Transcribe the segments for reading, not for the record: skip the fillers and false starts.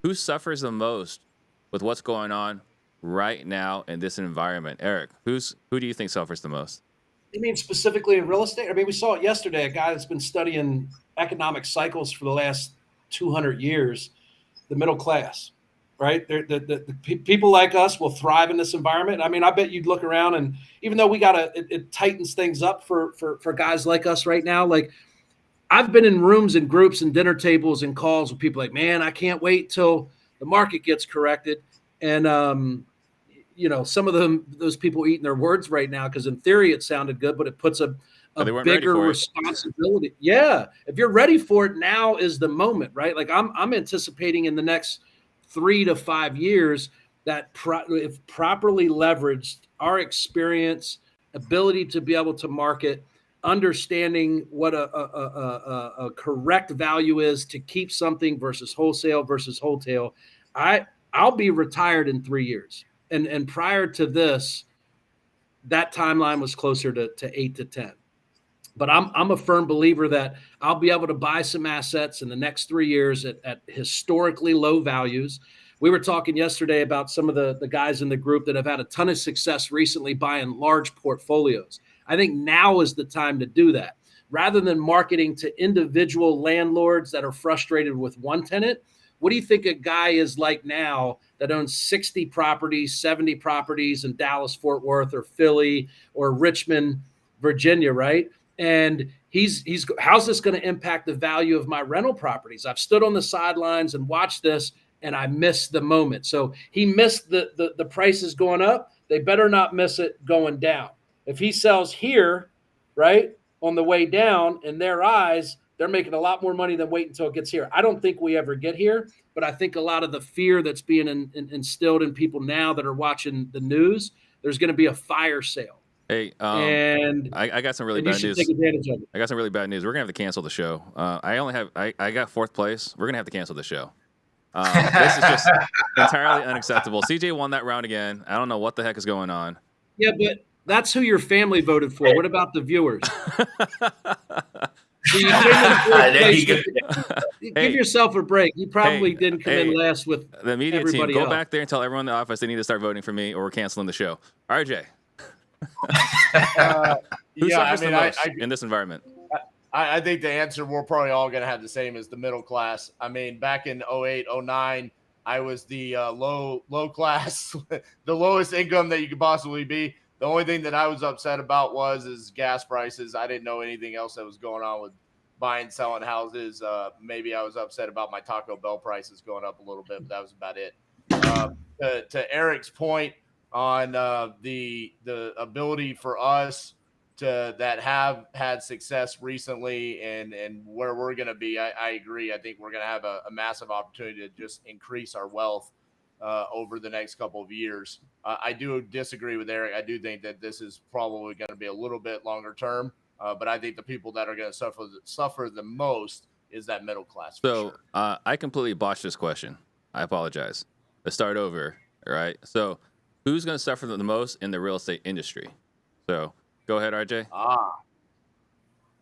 Who suffers the most with what's going on right now in this environment? Eric, who do you think suffers the most? You mean specifically in real estate? I mean, we saw it yesterday, a guy that's been studying economic cycles for the last 200 years, the middle class, right? The people like us will thrive in this environment. I mean, I bet you'd look around, and even though it tightens things up for guys like us right now, like I've been in rooms and groups and dinner tables and calls with people like, man, I can't wait till the market gets corrected. And, some of those people eating their words right now, because in theory it sounded good, but it puts a bigger responsibility. Yeah. If you're ready for it, now is the moment, right? Like I'm anticipating in the next 3 to 5 years that if properly leveraged, our experience, ability to be able to market, understanding what a correct value is to keep something versus wholesale versus wholetail, I'll be retired in 3 years. And prior to this, that timeline was closer to 8 to 10. But I'm a firm believer that I'll be able to buy some assets in the next 3 years at historically low values. We were talking yesterday about some of the guys in the group that have had a ton of success recently buying large portfolios. I think now is the time to do that. Rather than marketing to individual landlords that are frustrated with one tenant, what do you think a guy is like now that owns 60 properties, 70 properties in Dallas, Fort Worth, or Philly, or Richmond, Virginia, right? And he's how's this going to impact the value of my rental properties? I've stood on the sidelines and watched this, and I missed the moment. So he missed the prices going up. They better not miss it going down. If he sells here, right, on the way down, in their eyes, they're making a lot more money than wait until it gets here. I don't think we ever get here, but I think a lot of the fear that's being instilled in people now that are watching the news, there's going to be a fire sale. Hey, and I got some really bad news. Take advantage of it. I got some really bad news. We're gonna have to cancel the show. I got fourth place. We're gonna have to cancel the show. This is just entirely unacceptable. CJ won that round again. I don't know what the heck is going on. Yeah, but that's who your family voted for. What about the viewers? So you give yourself a break. You probably didn't come in last with the media team. Go else. back there and tell everyone in the office they need to start voting for me, or we're canceling the show. RJ, who suffers the most in this environment? I think the answer we're probably all going to have the same as the middle class. I mean, back in 08, 09, I was the low class, the lowest income that you could possibly be. The only thing that I was upset about is gas prices. I didn't know anything else that was going on with buying, selling houses. Maybe I was upset about my Taco Bell prices going up a little bit, but that was about it. To Eric's point on the ability for us that have had success recently and where we're going to be, I agree. I think we're going to have a massive opportunity to just increase our wealth over the next couple of years. I do disagree with Eric. I do think that this is probably going to be a little bit longer term, but I think the people that are going to suffer the most is that middle class. So I completely botched this question. I apologize. Let's start over. All right. So who's going to suffer the most in the real estate industry? So go ahead, RJ.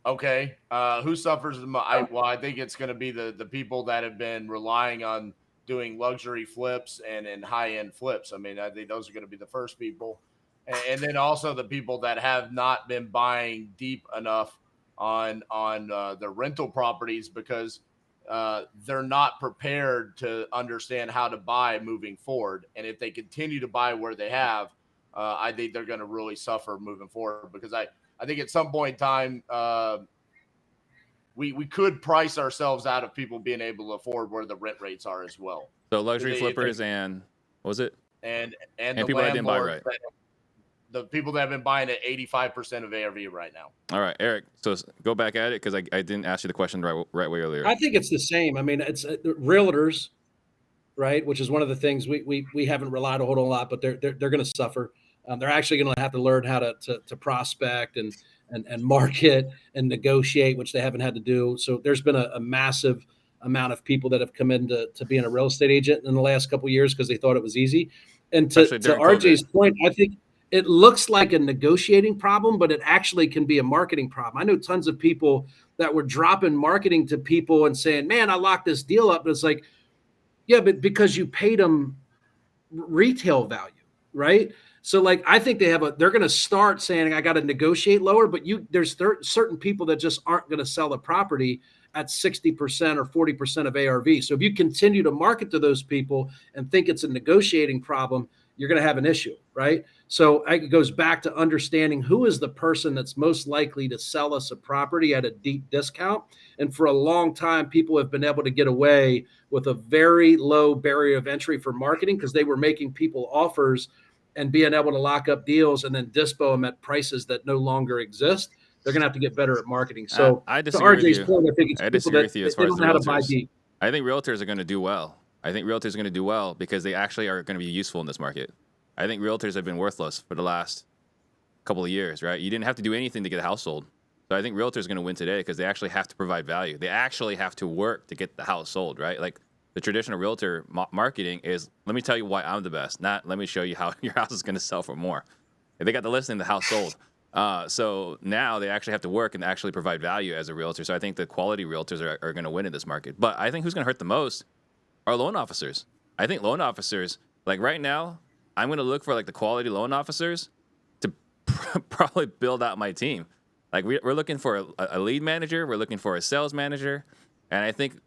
Okay. Who suffers the most? I think it's going to be the people that have been relying on doing luxury flips and high-end flips. I mean, I think those are going to be the first people. And then also the people that have not been buying deep enough on the rental properties because they're not prepared to understand how to buy moving forward. And if they continue to buy where they have, I think they're going to really suffer moving forward because I think at some point in time, we could price ourselves out of people being able to afford where the rent rates are as well. So luxury flippers and what was it? And the people that didn't buy right. The people that have been buying at 85% of ARV right now. All right, Eric. So go back at it because I didn't ask you the question the right way earlier. I think it's the same. I mean, it's realtors, right? Which is one of the things we haven't relied a whole lot, but they're going to suffer. They're actually going to have to learn how to prospect and market and negotiate, which they haven't had to do. So there's been a massive amount of people that have come in to being a real estate agent in the last couple of years because they thought it was easy. And to RJ's point, I think it looks like a negotiating problem, but it actually can be a marketing problem. I know tons of people that were dropping marketing to people and saying, man, I locked this deal up. But it's like, Yeah, but because you paid them retail value, right? So like I think they're going to start saying I got to negotiate lower, but there's certain people that just aren't going to sell a property at 60% or 40% of ARV. So if you continue to market to those people and think it's a negotiating problem, you're going to have an issue, right? So it goes back to understanding who is the person that's most likely to sell us a property at a deep discount. And for a long time, people have been able to get away with a very low barrier of entry for marketing because they were making people offers and being able to lock up deals and then dispo them at prices that no longer exist. They're going to have to get better at marketing. So I to disagree with RJ's you. point, I think it's I people disagree that with you as they far as don't the know how to buy realtors. deep. I think realtors are going to do well. I think realtors are going to do well because they actually are going to be useful in this market. I think realtors have been worthless for the last couple of years, right? You didn't have to do anything to get a house sold. So I think realtors are going to win today because they actually have to provide value. They actually have to work to get the house sold, right? Like the traditional realtor marketing is, let me tell you why I'm the best, not let me show you how your house is going to sell for more. If they got the listing, the house sold. So now they actually have to work and actually provide value as a realtor. So I think the quality realtors are going to win in this market. But I think who's going to hurt the most are loan officers. I think loan officers, like right now, I'm going to look for like the quality loan officers to probably build out my team. Like we're looking for a lead manager. We're looking for a sales manager. And I think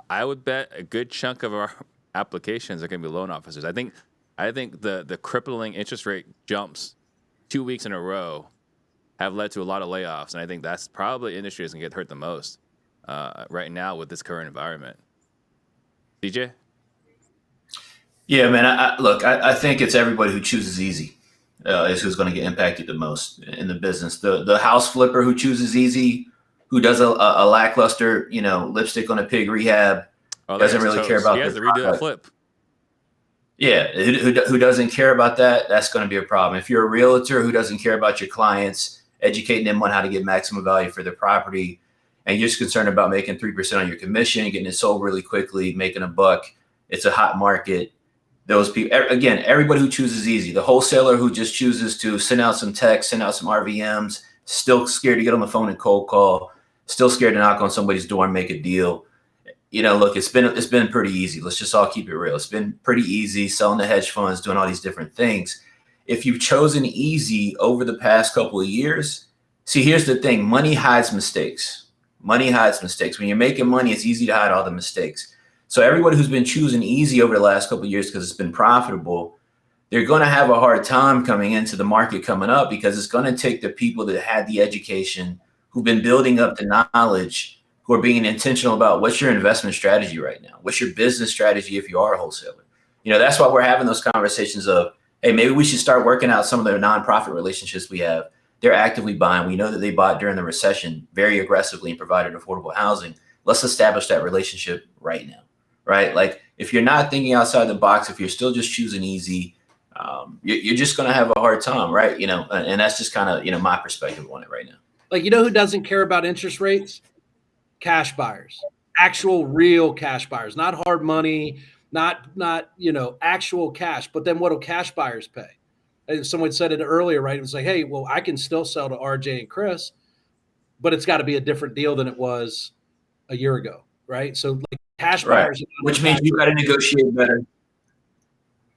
I would bet a good chunk of our applications are going to be loan officers. I think the crippling interest rate jumps 2 weeks in a row have led to a lot of layoffs. And I think that's probably the industry that's going to get hurt the most right now with this current environment. DJ? Yeah, man. I think it's everybody who chooses easy is who's going to get impacted the most in the business. The house flipper who chooses easy, who does a lackluster, lipstick on a pig rehab, doesn't really care about. He has to redo that flip. Yeah, who doesn't care about that? That's going to be a problem. If you're a realtor who doesn't care about your clients, educating them on how to get maximum value for their property, and you're just concerned about making 3% on your commission, getting it sold really quickly, making a buck. It's a hot market. Those people, again, everybody who chooses easy, the wholesaler who just chooses to send out some text, send out some RVMs, still scared to get on the phone and cold call, still scared to knock on somebody's door and make a deal. Look, it's been pretty easy. Let's just all keep it real. It's been pretty easy selling the hedge funds, doing all these different things. If you've chosen easy over the past couple of years, see, here's the thing. Money hides mistakes. Money hides mistakes. When you're making money, it's easy to hide all the mistakes. So everybody who's been choosing easy over the last couple of years because it's been profitable, they're going to have a hard time coming into the market coming up because it's going to take the people that had the education, who've been building up the knowledge, who are being intentional about what's your investment strategy right now? What's your business strategy if you are a wholesaler? That's why we're having those conversations of, hey, maybe we should start working out some of the nonprofit relationships we have. They're actively buying. We know that they bought during the recession very aggressively and provided affordable housing. Let's establish that relationship right now. Right? Like if you're not thinking outside the box, if you're still just choosing easy, you're just going to have a hard time. Right. And that's just kind of, my perspective on it right now. Like, who doesn't care about interest rates? Cash buyers, actual real cash buyers, not hard money, not actual cash. But then what do cash buyers pay? And someone said it earlier, right? It was like, hey, well, I can still sell to RJ and Chris, but it's got to be a different deal than it was a year ago. Right. So like cash buyers, which means you got to negotiate better.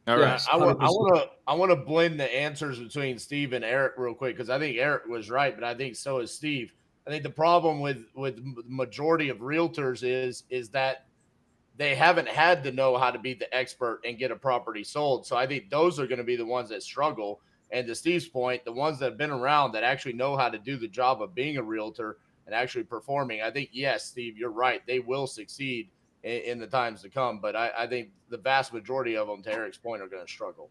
All right. Yes, I want to blend the answers between Steve and Eric real quick, because I think Eric was right, but I think so is Steve. I think the problem with the majority of realtors is that they haven't had to know how to be the expert and get a property sold. So I think those are going to be the ones that struggle. And to Steve's point, the ones that have been around that actually know how to do the job of being a realtor and actually performing, I think, yes, Steve, you're right. They will succeed in the times to come. But I think the vast majority of them, to Eric's point, are going to struggle.